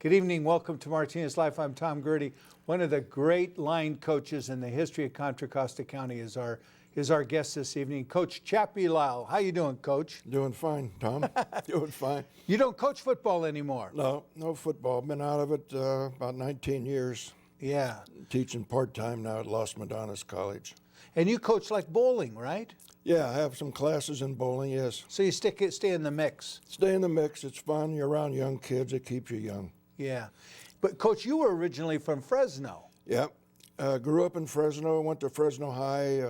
Good evening. Welcome to Martinez Life. I'm Tom Greerty. One of the great line coaches in the history of Contra Costa County is our guest this evening, Coach Chappy Lisle. How you doing, Coach? Doing fine, Tom. Doing fine. You don't coach football anymore? No football. Been out of it about 19 years. Yeah. Teaching part-time now at Las Madonnas College. And you coach like bowling, right? Yeah, I have some classes in bowling, yes. So you stay in the mix? Stay in the mix. It's fun. You're around young kids. It keeps you young. Yeah. But, Coach, you were originally from Fresno. Yeah. Grew up in Fresno, went to Fresno High,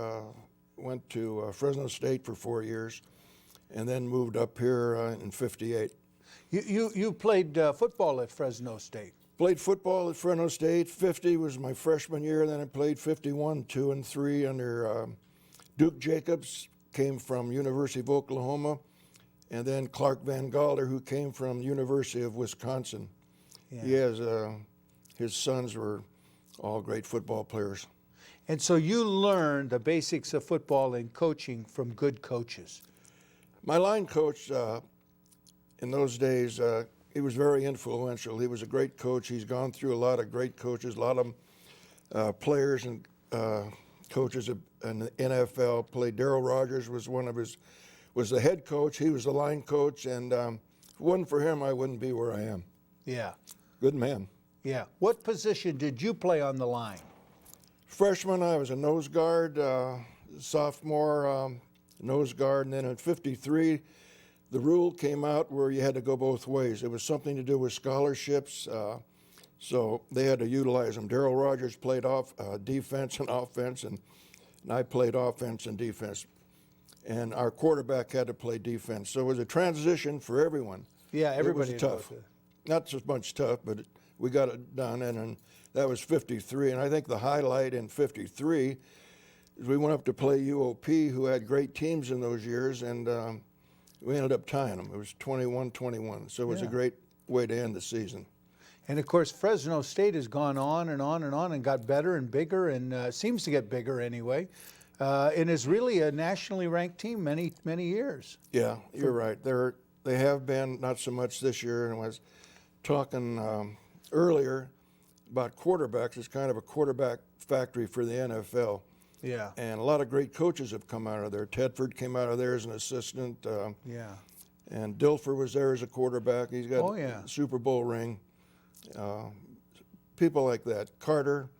went to Fresno State for 4 years, and then moved up here in '58. You played football at Fresno State. Played football at Fresno State. 50 was my freshman year. Then I played 51, 2, and 3 under Duke Jacobs, came from University of Oklahoma, and then Clark Van Galder, who came from University of Wisconsin. Yeah. He has his sons were all great football players. And so you learned the basics of football and coaching from good coaches. My line coach in those days, he was very influential. He was a great coach. He's gone through a lot of great coaches, a lot of players and coaches in the NFL. Played Darryl Rogers was the head coach. He was the line coach, and if it wasn't for him, I wouldn't be where I am. Yeah. Good man. Yeah. What position did you play on the line? Freshman, I was a nose guard. Sophomore, nose guard. And then at 53, the rule came out where you had to go both ways. It was something to do with scholarships, so they had to utilize them. Darryl Rogers played defense and offense, and I played offense and defense. And our quarterback had to play defense. So it was a transition for everyone. Yeah, everybody. It was tough. Not so much tough, but we got it done, and that was 53. And I think the highlight in 53 is we went up to play UOP, who had great teams in those years, and we ended up tying them. It was 21-21, so it was a great way to end the season. And, of course, Fresno State has gone on and on and on and got better and bigger and seems to get bigger anyway, and is really a nationally ranked team many, many years. Yeah, you're right. They have been, not so much this year, and I was talking earlier about quarterbacks. It's kind of a quarterback factory for the NFL. Yeah. And a lot of great coaches have come out of there. Tedford came out of there as an assistant. Yeah. And Dilfer was there as a quarterback. He's got a Super Bowl ring. People like that. Carter,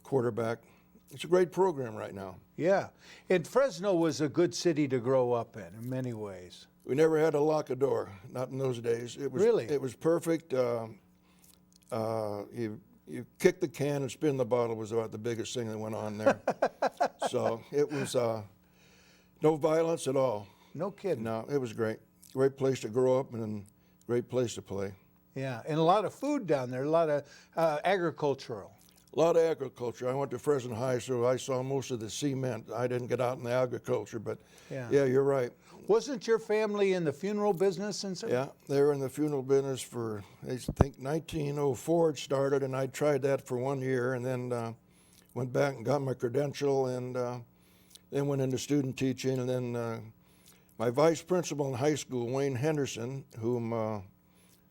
quarterback. It's a great program right now. Yeah. And Fresno was a good city to grow up in many ways. We never had to lock a door, not in those days. It was, really? It was perfect. You kick the can and spin the bottle was about the biggest thing that went on there. So it was no violence at all. No kidding. No, it was great. Great place to grow up and great place to play. Yeah, and a lot of food down there, a lot of agricultural. A lot of agriculture. I went to Fresno High, so I saw most of the cement. I didn't get out in the agriculture, but yeah, you're right. Wasn't your family in the funeral business and so? Yeah, they were in the funeral business for, I think, 1904 it started, and I tried that for 1 year, and then went back and got my credential, and then went into student teaching, and then my vice principal in high school, Wayne Henderson, whom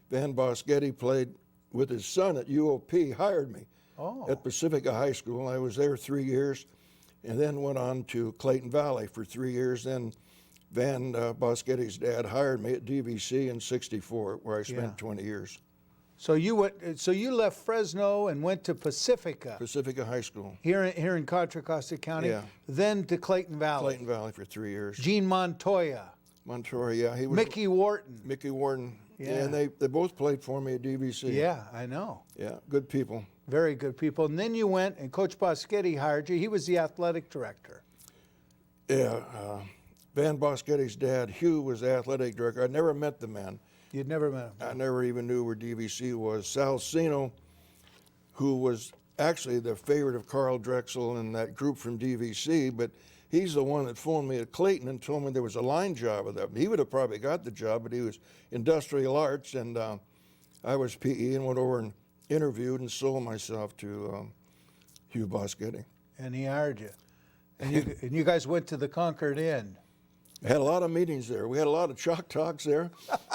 Van Boschetti played with his son at UOP, hired me. At Pacifica High School. I was there 3 years, and then went on to Clayton Valley for 3 years. Then Van Boschetti's dad hired me at DVC in '64, where I spent 20 years. So you went. So you left Fresno and went to Pacifica. Pacifica High School. Here in Contra Costa County. Yeah. Then to Clayton Valley. Clayton Valley for 3 years. Gene Montoya. Montoya, yeah, he was. Mickey Wharton. Mickey Wharton. Yeah, and they both played for me at DVC. Yeah, I know. Yeah, good people. Very good people. And then you went, and Coach Boschetti hired you. He was the athletic director. Yeah, Van Boschetti's dad, Hugh, was the athletic director. I'd never met the man. You'd never met him? I never even knew where DVC was. Sal Sino, who was actually the favorite of Carl Drexel and that group from DVC, but he's the one that phoned me at Clayton and told me there was a line job with them. He would have probably got the job, but he was industrial arts, and I was PE, and went over and interviewed and sold myself to Hugh Boschetti. And he hired you. And you guys went to the Concord Inn. We had a lot of meetings there. We had a lot of chalk talks there.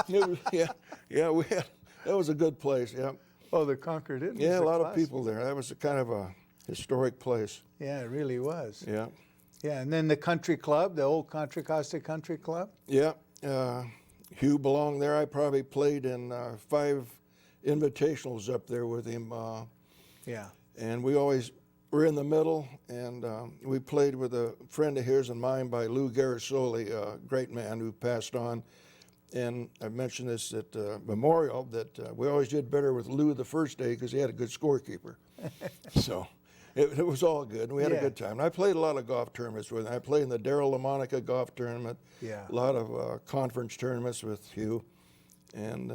That was a good place, yeah. Oh, the Concord Indians. Yeah, a lot of classic. people there. That was a kind of a historic place. Yeah, it really was. Yeah. Yeah, and then the country club, the old Contra Costa Country Club. Yeah. Hugh belonged there. I probably played in 5 invitationals up there with him. Yeah. And we always were in the middle, and we played with a friend of his and mine by Lou Garrisoli, a great man who passed on. And I mentioned this at Memorial, that we always did better with Lou the first day because he had a good scorekeeper. So it was all good. We had a good time. And I played a lot of golf tournaments with him. I played in the Darryl LaMonica golf tournament, Yeah. a lot of conference tournaments with Hugh. And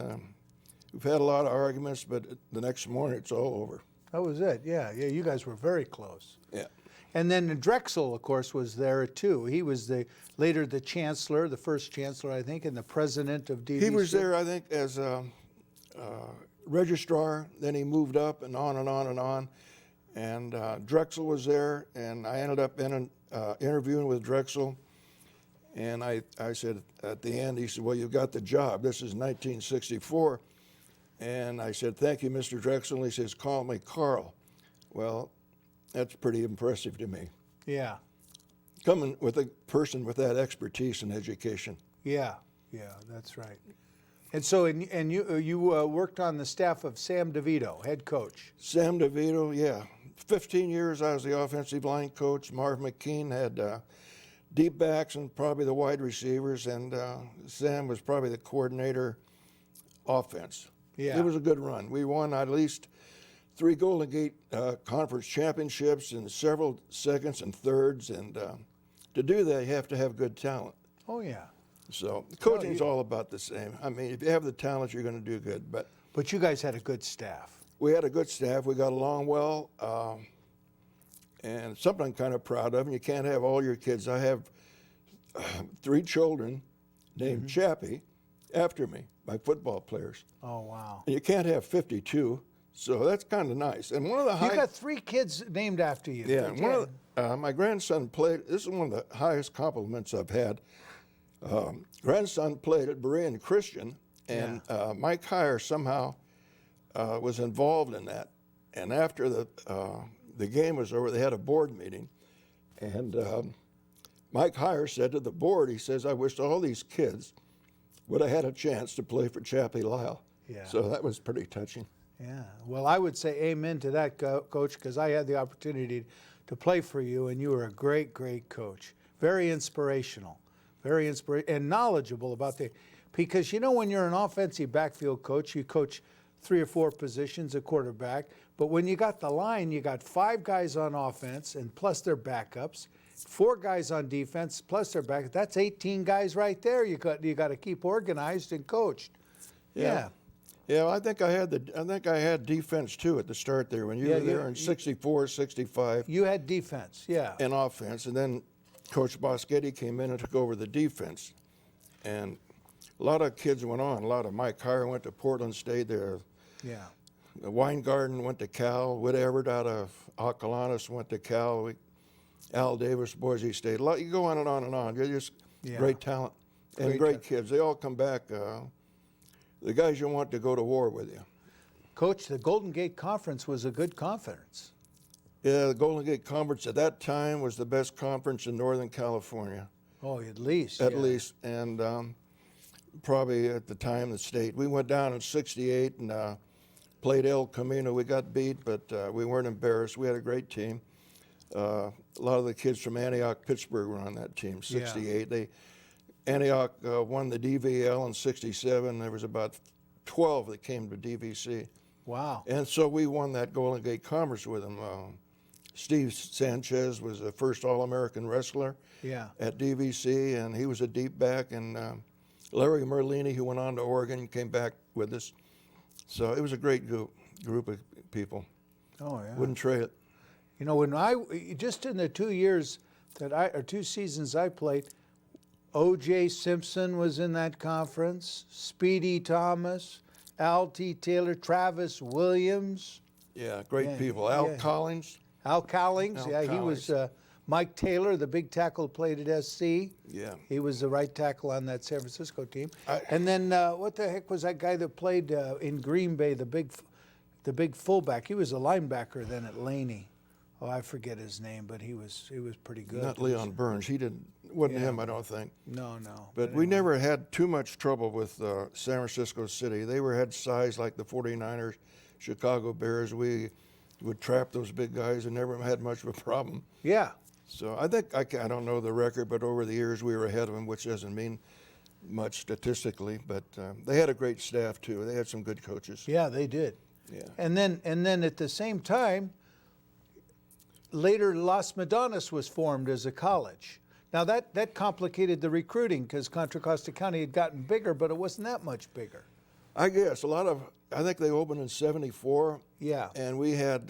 we've had a lot of arguments, but the next morning it's all over. That was it. Yeah, yeah. You guys were very close. Yeah. And then Drexel, of course, was there too. He was later the chancellor, the first chancellor, I think, and the president of DVC. He was there, I think, as a registrar. Then he moved up and on and on and on. And Drexel was there, and I ended up interviewing with Drexel. And I said at the end, he said, "Well, you've got the job. This is 1964." And I said, "Thank you, Mr. Drexel." And he says, "Call me Carl." Well, that's pretty impressive to me. Yeah, Coming with a person with that expertise in education. yeah, yeah. That's right. And so, you worked on the staff of Sam DeVito, head coach. Sam DeVito, yeah. 15 years I was the offensive line coach. Marv McKean had deep backs and probably the wide receivers, and Sam was probably the coordinator offense. Yeah. It was a good run. We won at least 3 Golden Gate Conference championships and several seconds and thirds, and to do that, you have to have good talent. Oh yeah. So coaching's all about the same. I mean, if you have the talent, you're going to do good. But you guys had a good staff. We had a good staff. We got along well, and something I'm kind of proud of. And you can't have all your kids. I have 3 children named Chappy after me, my football players. Oh wow. And you can't have 52, so that's kind of nice. And one of the You got 3 kids named after you. yeah, and one of my grandson played. This is one of the highest compliments I've had. Grandson played at Berean Christian, and Mike Heyer somehow was involved in that. And after the game was over, they had a board meeting, and Mike Heyer said to the board, he says, "I wish all these kids would have had a chance to play for Chappy Lisle." Yeah. So that was pretty touching. Yeah. Well, I would say amen to that, Coach, because I had the opportunity to play for you, and you were a great, great coach. Very inspirational. Very and knowledgeable about because when you're an offensive backfield coach, you coach 3 or 4 positions, a quarterback. But when you got the line, you got 5 guys on offense and plus their backups, 4 guys on defense plus their backups. That's 18 guys right there. You got to keep organized and coached. Yeah. Yeah, I think I had defense too at the start there when you were there in 64, 65. You had defense, yeah. And offense, and then Coach Boschetti came in and took over the defense. And a lot of kids went on. A lot of Mike Heyer went to Portland State there. Yeah. Weingarten went to Cal. Wood Everett out of Acalanes went to Cal. Al Davis, Boise State. A lot, you go on and on and on. You're just great talent and great kids. They all come back. The guys you want to go to war with you. Coach, the Golden Gate Conference was a good conference. Yeah, the Golden Gate Conference at that time was the best conference in Northern California. Oh, at least. At least, and probably at the time the state. We went down in '68 and played El Camino. We got beat, but we weren't embarrassed. We had a great team. A lot of the kids from Antioch, Pittsburgh were on that team. '68. Antioch won the DVL in '67. There was about 12 that came to DVC. Wow. And so we won that Golden Gate Conference with them. Steve Sanchez was the first All-American wrestler at DVC, and he was a deep back. And Larry Merlini, who went on to Oregon, came back with us. So it was a great group of people. Oh, yeah. Wouldn't trade it. When just in the 2 years or 2 seasons I played, O.J. Simpson was in that conference, Speedy Thomas, Al T. Taylor, Travis Williams. Yeah, great people. Al Collins. Al Cowlings, he was Mike Taylor, the big tackle, played at SC. Yeah. He was the right tackle on that San Francisco team. And then what the heck was that guy that played in Green Bay, the big the big fullback. He was a linebacker then at Laney. Oh, I forget his name, but he was pretty good. Not Leon Burns. He wasn't Yeah. him, I don't think. No. But we never had too much trouble with San Francisco City. They had size like the 49ers, Chicago Bears. We would trap those big guys and never had much of a problem. Yeah. So I think, I don't know the record, but over the years we were ahead of them, which doesn't mean much statistically. But they had a great staff too. They had some good coaches. Yeah, they did. Yeah. And then at the same time, later Las Madonnas was formed as a college. Now that complicated the recruiting because Contra Costa County had gotten bigger, but it wasn't that much bigger. I guess I think they opened in '74. Yeah. And we had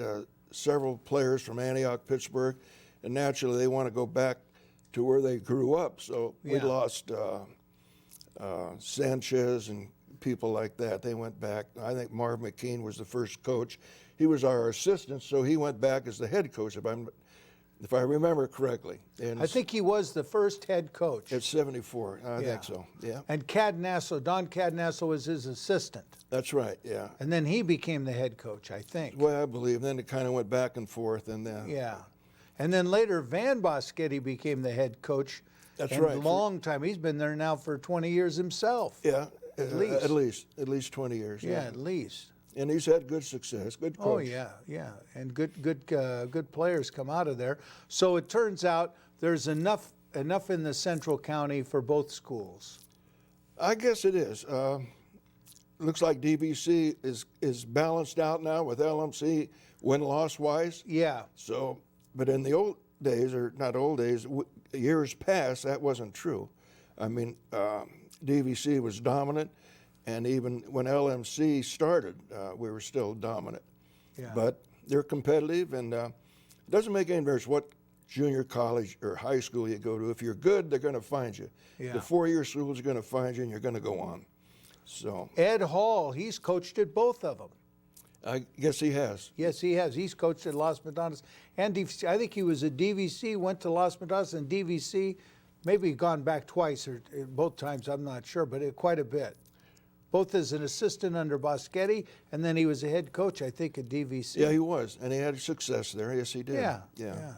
several players from Antioch, Pittsburgh, and naturally they want to go back to where they grew up. So we Yeah. lost Sanchez and people like that. They went back. I think Marv McKean was the first coach. He was our assistant, so he went back as the head coach, if I remember correctly. And I think he was the first head coach. at '74, I Yeah. think so. Yeah, And Don Cadnasso was his assistant. that's right. Yeah. And then he became the head coach, I think. Well, I believe. Then it kind of went back and forth, and then Yeah. And then later, Van Boschetti became the head coach. That's and right. A long time. He's been there now for 20 years himself. yeah, At least. at least 20 years. Yeah, at least. And he's had good success, good coach. Oh yeah, and good players come out of there. So it turns out there's enough in the Central County for both schools. I guess it is. Looks like DVC is balanced out now with LMC win-loss wise. Yeah, So, but in the old days, or not old days, years past, that wasn't true. I mean, DVC was dominant, and even when LMC started, we were still dominant. Yeah. But they're competitive, and it doesn't make any difference what junior college or high school you go to. If you're good, they're going to find you. Yeah. The four-year schools are going to find you, and you're going to go on. So Ed Hall, he's coached at both of them. I guess he has. Yes, he has. He's coached at Las Madonnas and DVC. I think he was at DVC, went to Las Madonnas and DVC, maybe gone back twice or both times, I'm not sure, but quite a bit. Both as an assistant under Boschetti, and then he was a head coach, I think, at DVC. Yeah, he was, and he had success there. Yes, he did. Yeah.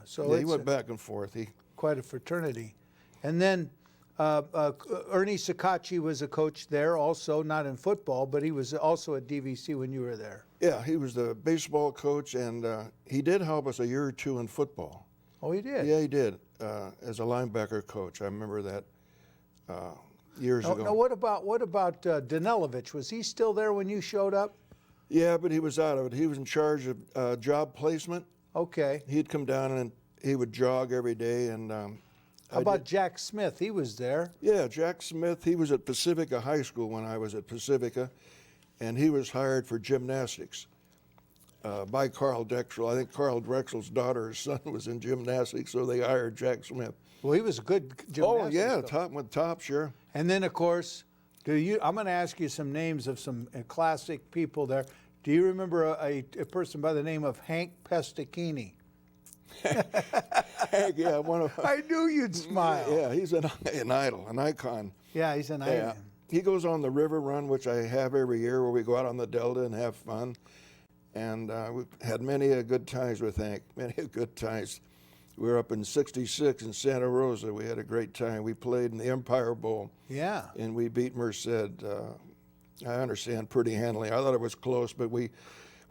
So yeah, he it's went back and forth. quite a fraternity. And then Ernie Sacacci was a coach there also, not in football, but he was also at DVC when you were there. Yeah, he was the baseball coach, and he did help us a year or two in football. Oh, he did? Yeah, he did, as a linebacker coach. I remember that years ago. Now, what about Danelovich? Was he still there when you showed up? Yeah, but he was out of it. He was in charge of job placement. Okay. He'd come down and he would jog every day. And How about Jack Smith? He was there. Yeah, Jack Smith. He was at Pacifica High School when I was at Pacifica, and he was hired for gymnastics by Carl Drexel. I think Carl Drexel's daughter's son was in gymnastics, so they hired Jack Smith. Well, he was a good gymnastics Oh yeah, coach. top with top, sure. And then, of course, I'm going to ask you some names of some classic people there. Do you remember a person by the name of Hank Pesticchini? Hank, yeah, one of. I knew you'd smile. Yeah, he's an idol, an icon. Yeah, he's an Yeah. icon. He goes on the river run, which I have every year, where we go out on the Delta and have fun. And we've had many a good times with Hank, many a good times. We were up in '66 in Santa Rosa. We had a great time. We played in the Empire Bowl. Yeah. And we beat Merced, I understand, pretty handily. I thought it was close, but we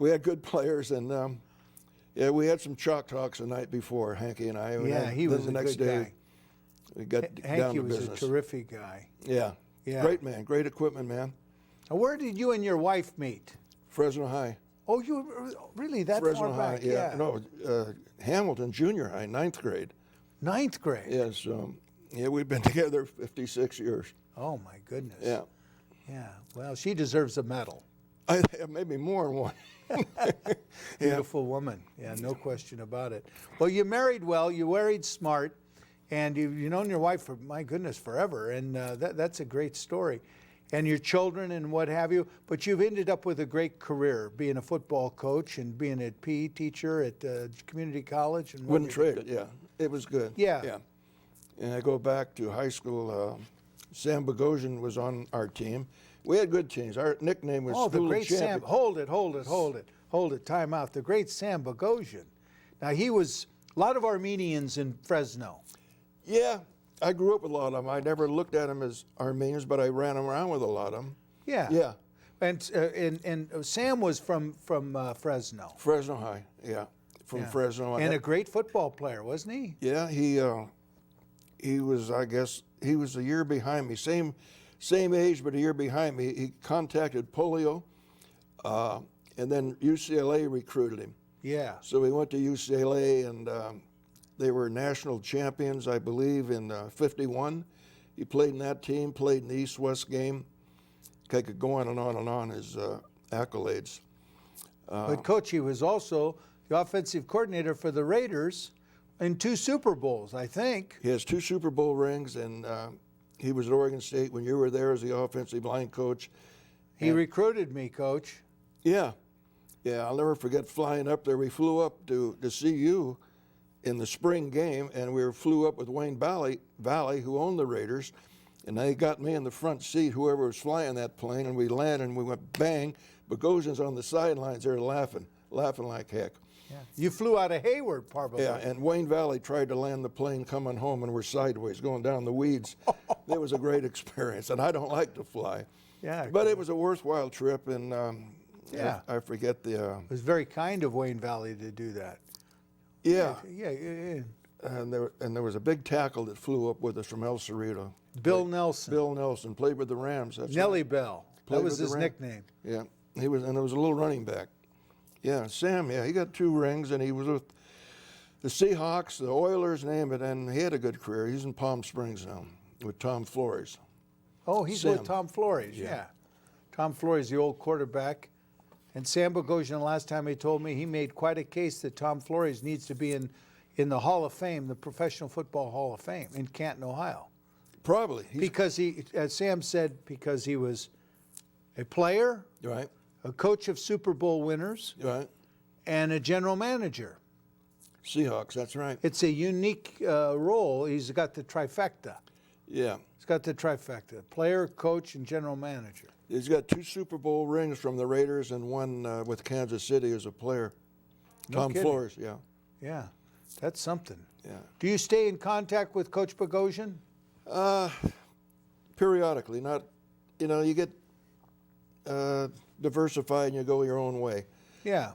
had good players. And, yeah, we had some chalk talks the night before, Hanky and I. Yeah, he was the a next good day, guy. we got down Hanky to was business. a terrific guy. Yeah. Yeah. Great man, great equipment man. Now, where did you and your wife meet? Fresno High. Oh, you really that Fresno far High, back? yeah. No, Hamilton Junior High, 9th grade. 9th grade. Yes, yeah, we've been together 56 years. Oh my goodness. Yeah. Yeah. Well, she deserves a medal. Maybe more than one. Beautiful woman. Yeah, no question about it. Well, you married well. You married smart, and you've known your wife for, my goodness, forever. And that's a great story. And your children and what have you. But you've ended up with a great career, being a football coach and being a PE teacher at community college. And Wouldn't trade it, yeah. It was good. Yeah. Yeah. And I go back to high school. Sam Bogosian was on our team. We had good teams. Our nickname was Oh, the School great of Champions. Sam. Hold it. hold it, time out. The great Sam Bogosian. Now, he was a lot of Armenians in Fresno. Yeah, I grew up with a lot of them. I never looked at them as Armenians, but I ran around with a lot of them. Yeah. Yeah. And Sam was from Fresno. Fresno High, yeah. From Fresno. And a great football player, wasn't he? Yeah, he was, I guess, he was a year behind me. Same age, but a year behind me. He contacted polio, and then UCLA recruited him. Yeah. So he went to UCLA, and they were national champions, I believe, in '51. He played in that team, played in the East-West game. I could go on and on and on his accolades. But Coach, he was also the offensive coordinator for the Raiders in 2 Super Bowls, I think. He has 2 Super Bowl rings, and he was at Oregon State when you were there as the offensive line coach. He recruited me, Coach. Yeah. Yeah, I'll never forget flying up there. We flew up to see you in the spring game, and we flew up with Wayne Valley, who owned the Raiders, and they got me in the front seat, whoever was flying that plane, and we landed, and we went bang. Bogosian's on the sidelines there laughing like heck. Yeah. You flew out of Hayward, probably. Yeah, and Wayne Valley tried to land the plane coming home, and we're sideways going down the weeds. It was a great experience, and I don't like to fly. Yeah. But it was a worthwhile trip, and Yeah. I forget the... It was very kind of Wayne Valley to do that. Yeah. Yeah. And there was a big tackle that flew up with us from El Cerrito. Bill Nelson. Bill Nelson played with the Rams. That's Nellie right. Bell. Played That was with the his Rams. nickname. Yeah, he was, and there was a little running back. Yeah, Sam. Yeah, he got 2 rings, and he was with the Seahawks, the Oilers, name it, and he had a good career. He's in Palm Springs now with Tom Flores. Oh, he's Sam. with Tom Flores. Yeah. Tom Flores, the old quarterback. And Sam Bogosian, the last time he told me, he made quite a case that Tom Flores needs to be in the Hall of Fame, the Professional Football Hall of Fame in Canton, Ohio. Probably. Because he, as Sam said, because he was a player, Right, a coach of Super Bowl winners, right. and a general manager. Seahawks, that's right. It's a unique role. He's got the trifecta. Yeah. He's got the trifecta: player, coach, and general manager. He's got 2 Super Bowl rings from the Raiders and 1 with Kansas City as a player. No Tom kidding. Flores, yeah. Yeah, that's something. Yeah. Do you stay in contact with Coach Bogosian? Periodically, not, you get diversified and you go your own way. Yeah,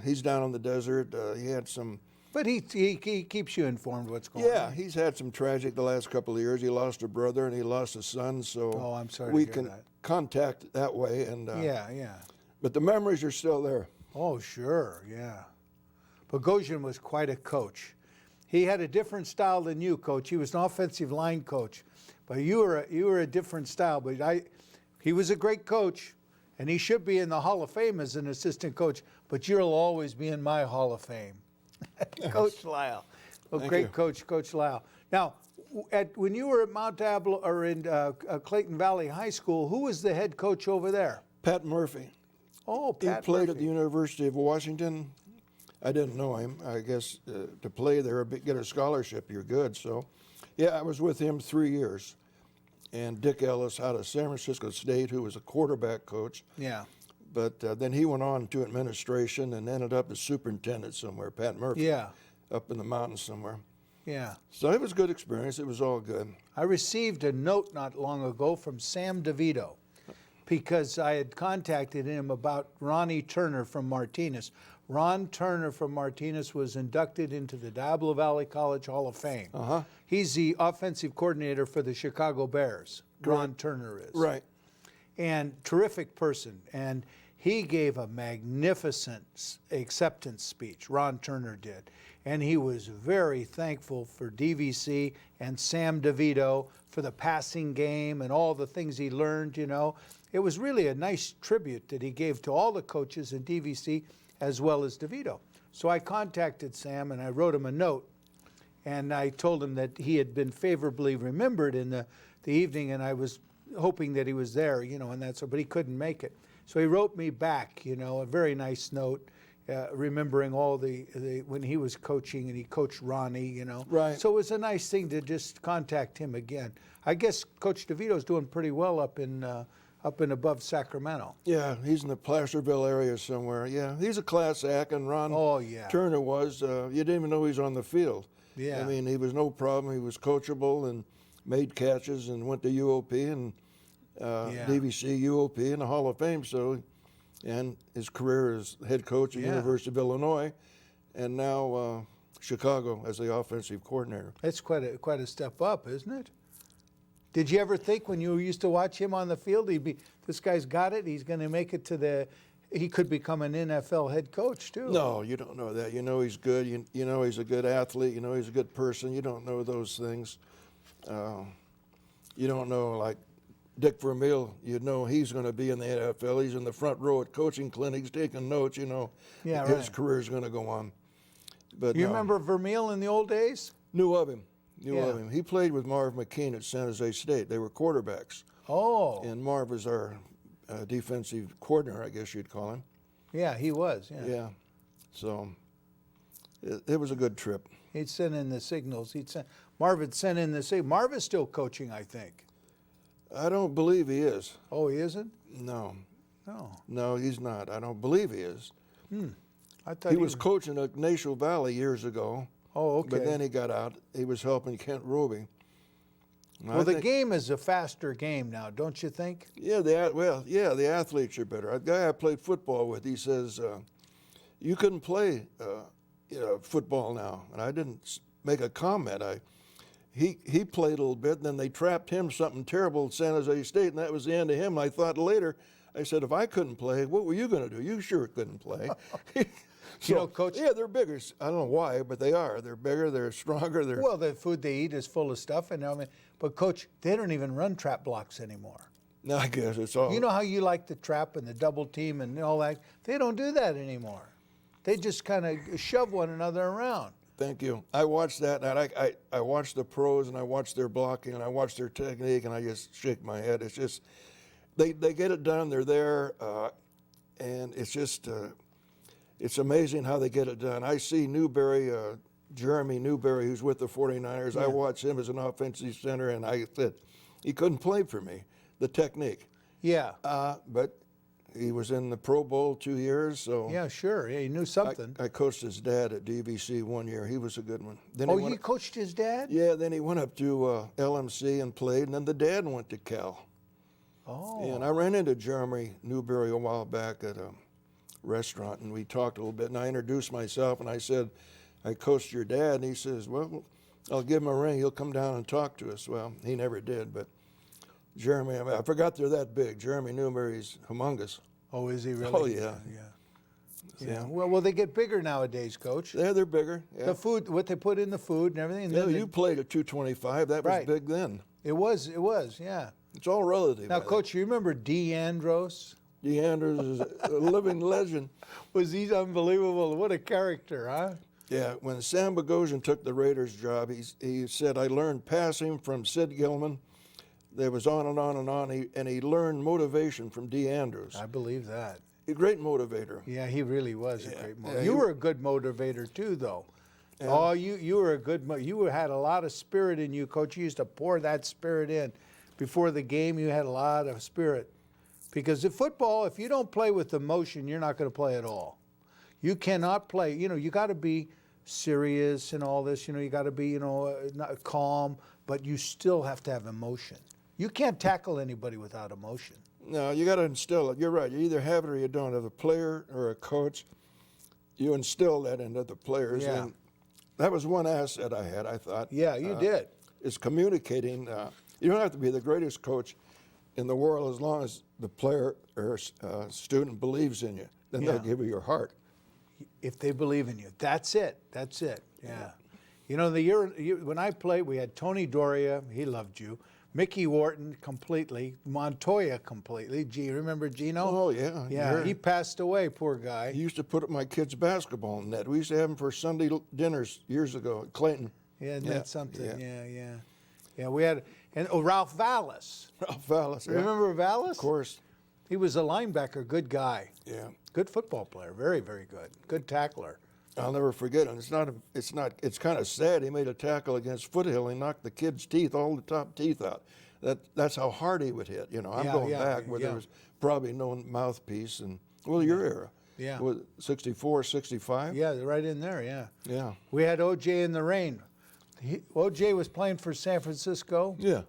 He's down in the desert. He had some, but he keeps you informed what's going on. he's had some tragic the last couple of years. He lost a brother and he lost a son, so Oh, I'm sorry to we hear can that. contact that way. And Yeah. but the memories are still there. Oh, sure, yeah. Bogosian was quite a coach. He had a different style than you, Coach. He was an offensive line coach, but you were a different style. But he was a great coach, and he should be in the Hall of Fame as an assistant coach. But you'll always be in my Hall of Fame, Coach Lisle. Well, Thank great you. coach, Coach Lisle. Now, when you were at Mount Diablo or in Clayton Valley High School, who was the head coach over there? Pat Murphy. Oh, He Pat played Murphy. at the University of Washington. I didn't know him. I guess to play there, get a scholarship, you're good. So, yeah, I was with him 3 years. And Dick Ellis out of San Francisco State, who was a quarterback coach. Yeah. But then he went on to administration and ended up as superintendent somewhere, Pat Murphy. Yeah. Up in the mountains somewhere. Yeah. So it was a good experience. It was all good. I received a note not long ago from Sam DeVito because I had contacted him about Ronnie Turner from Martinez. Ron Turner from Martinez was inducted into the Diablo Valley College Hall of Fame. Uh-huh. He's the offensive coordinator for the Chicago Bears. Ron Turner is. Right. And terrific person. And he gave a magnificent acceptance speech, Ron Turner did. And he was very thankful for DVC and Sam DeVito for the passing game and all the things he learned, It was really a nice tribute that he gave to all the coaches in DVC as well as DeVito. So I contacted Sam and I wrote him a note. And I told him that he had been favorably remembered in the evening, and I was hoping that he was there, and that's, but he couldn't make it. So he wrote me back, a very nice note, remembering all the when he was coaching and he coached Ronnie, Right. So it was a nice thing to just contact him again. I guess Coach DeVito's doing pretty well up in up and above Sacramento. Yeah, he's in the Placerville area somewhere. Yeah, he's a class act, and Ron Oh, yeah. Turner was. You didn't even know he was on the field. Yeah. I mean, he was no problem. He was coachable and made catches and went to UOP and DVC, UOP, and the Hall of Fame. So, and his career as head coach at University of Illinois, and now Chicago as the offensive coordinator. That's quite a step up, isn't it? Did you ever think when you used to watch him on the field, this guy's got it, he's going to make it he could become an NFL head coach too? No, you don't know that. You know he's good. You know he's a good athlete. You know he's a good person. You don't know those things. You don't know, like Dick Vermeil, you know he's going to be in the NFL. He's in the front row at coaching clinics taking notes. You know his career's going to go on. But you remember Vermeil in the old days? Knew of him. He played with Marv McKean at San Jose State. They were quarterbacks. Oh. And Marv was our defensive coordinator, I guess you'd call him. Yeah, he was. Yeah. So it was a good trip. He'd send in the signals. Marv would send in the signals. Marv is still coaching, I think. I don't believe he is. Oh, he isn't? No. No. No, he's not. I don't believe he is. I thought He was coaching at Glacial Valley years ago. Oh, okay. But then he got out. He was helping Kent Roby. Well, the game is a faster game now, don't you think? Yeah, the athletes are better. A guy I played football with, he says, you couldn't play football now. And I didn't make a comment. He played a little bit, and then they trapped him something terrible at San Jose State, and that was the end of him. I thought later, I said, if I couldn't play, what were you going to do? You sure couldn't play. So, you know, Coach. Yeah, they're bigger. I don't know why, but they are. They're bigger. They're stronger. Well, the food they eat is full of stuff, but Coach, they don't even run trap blocks anymore. No, I guess it's all. You know how you like the trap and the double team and all that? They don't do that anymore. They just kind of shove one another around. Thank you. I watched that, and I watched the pros, and I watched their blocking, and I watched their technique, and I just shake my head. It's just they get it done. They're there, and it's just. It's amazing how they get it done. I see Newberry, Jeremy Newberry, who's with the 49ers. Yeah. I watched him as an offensive center, and I said, he couldn't play for me, the technique. Yeah. But he was in the Pro Bowl 2 years, so. Yeah, sure. Yeah, he knew something. I coached his dad at DVC 1 year. He was a good one. Then you coached his dad? Yeah, then he went up to LMC and played, and then the dad went to Cal. Oh. And I ran into Jeremy Newberry a while back at a restaurant, and we talked a little bit, and I introduced myself, and I said, I coached your dad, and he says, well, I'll give him a ring. He'll come down and talk to us. Well, he never did, but Jeremy, I forgot they're that big. Jeremy Newberry's humongous. Oh, is he really? Oh, yeah. Yeah. Well, they get bigger nowadays, Coach. Yeah, they're bigger. Yeah. The food, what they put in the food and everything. And you played at 225. That was big then. It was, yeah. It's all relative. Now, Coach, you remember DeAndros? DeAndros is a living legend. He's unbelievable. What a character, huh? Yeah, when Sam Bogosian took the Raiders job, he said, I learned passing from Sid Gilman. There was on and on and on, and he learned motivation from DeAndros. I believe that. A great motivator. Yeah, he really was a great motivator. You were a good motivator too, though. Yeah. Oh, you were a good. You had a lot of spirit in you, Coach. You used to pour that spirit in. Before the game, you had a lot of spirit. Because in football, if you don't play with emotion, you're not going to play at all. You cannot play. You know, you got to be serious and all this. You know, you got to be, not calm, but you still have to have emotion. You can't tackle anybody without emotion. No, you got to instill it. You're right. You either have it or you don't. As a player or a coach, you instill that into the players. Yeah. And that was one asset I had, I thought. Yeah, you did. Is communicating. You don't have to be the greatest coach in the world as long as the player or student believes in you. Then they'll give you your heart. If they believe in you. That's it. That's it. Yeah. You know, the year when I played, we had Tony Doria. He loved you. Mickey Wharton completely. Montoya completely. Remember Gino? Oh, yeah. Yeah, he passed away, poor guy. He used to put up my kids' basketball net. We used to have him for Sunday dinners years ago at Clayton. Yeah, that's something. Yeah, we had, and Ralph Vallis. Ralph Vallis. Remember Vallis? Of course. He was a linebacker, good guy. Yeah. Good football player, very, very good. Good tackler. I'll never forget him. It's kind of sad. He made a tackle against Foothill. He knocked the kid's teeth, all the top teeth out. that's how hard he would hit. You know, I'm Yeah, going yeah, back where yeah. there was probably no mouthpiece, and well, your era. Yeah. Was 64, 65? Yeah, right in there, yeah. Yeah. We had O.J. in the rain. O.J. was playing for San Francisco, Yeah.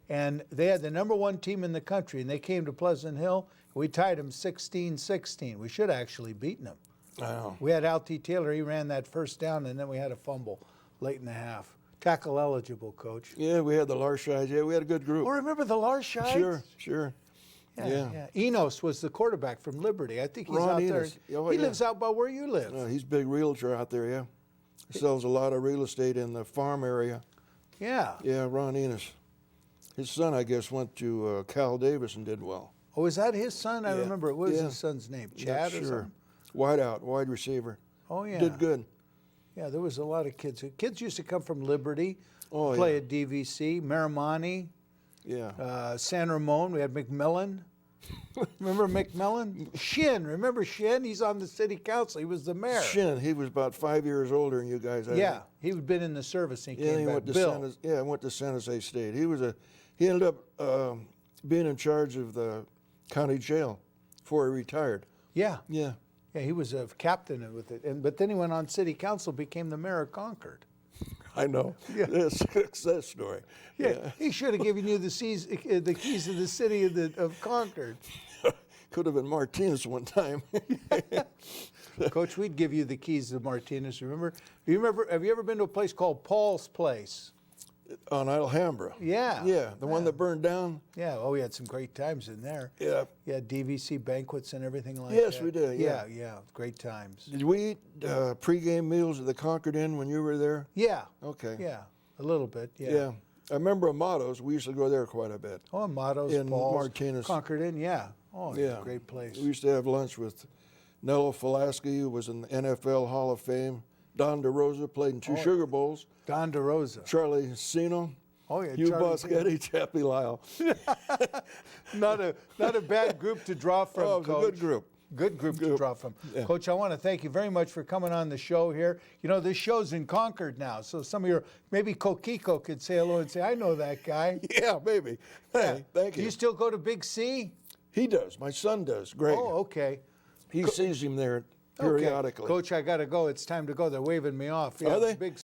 and they had the #1 team in the country, and they came to Pleasant Hill. We tied them 16-16. We should have actually beaten them. I know. We had Al T. Taylor. He ran that first down, and then we had a fumble late in the half. Tackle eligible, Coach. Yeah, we had the Larshides. Yeah, we had a good group. Oh, remember the Larshides? Sure, sure. Yeah. Enos was the quarterback from Liberty. I think he's Ron out Enos. there. Oh, He yeah. lives out by where you live. He's a big realtor out there, yeah. He sells a lot of real estate in the farm area. Yeah. Yeah, Ron Enos. His son, I guess, went to Cal Davis and did well. Oh, is that his son? I Yeah. remember. What was Yeah. his son's name? Not Chad or sure. something? Wide receiver. Oh, yeah. Did good. Yeah, there was a lot of kids. Kids used to come from Liberty, Oh, play yeah. at DVC, Marimani, Yeah. San Ramon. We had McMillan. Remember McMillan? Shin. Remember Shin? He's on the city council. He was the mayor. Shin, he was about 5 years older than you guys. I Yeah, he'd been in the service and he think. Yeah, came he back. went to Bill. went to San Jose State. He ended up being in charge of the county jail before he retired. Yeah. Yeah. Yeah, he was a captain with it. But then he went on city council, became the mayor of Concord. I know. Yeah. That's a success story. Yeah, he should have given you the keys to the city of Concord. Could have been Martinez one time. Coach, we'd give you the keys to Martinez. Remember? Do you remember? Have you ever been to a place called Paul's Place? On Alhambra. Yeah. Yeah, the one that burned down. Yeah. Oh, we had some great times in there. Yeah. Yeah, DVC banquets and everything like Yes, that. we did, yeah. Yeah, great times. Did we eat pregame meals at the Concord Inn when you were there? Yeah. Okay. Yeah, a little bit. Yeah. Yeah. I remember Amado's. We used to go there quite a bit. Oh, and Motto's, In Paul's, Martinez. Concord Inn. Yeah. Oh, yeah. Yeah. Great place. We used to have lunch with Nello Falaschi, who was in the NFL Hall of Fame. Don DeRosa played in two Sugar Bowls. Don DeRosa. Charlie Sino. Oh, yeah. Hugh Charlie Boschetti, Chappy, Lisle. Not a bad group to draw from, Oh, it was Coach. a good group. Good group to draw from. Yeah. Coach, I want to thank you very much for coming on the show here. You know, this show's in Concord now, so some of your, maybe Kokiko could say hello and say, I know that guy. Yeah, maybe. Hey, thank Do you. you still go to Big C? He does. My son does. Greg. Oh, okay. He sees him there periodically. Okay. Coach, I got to go. It's time to go. They're waving me off. Are they? Big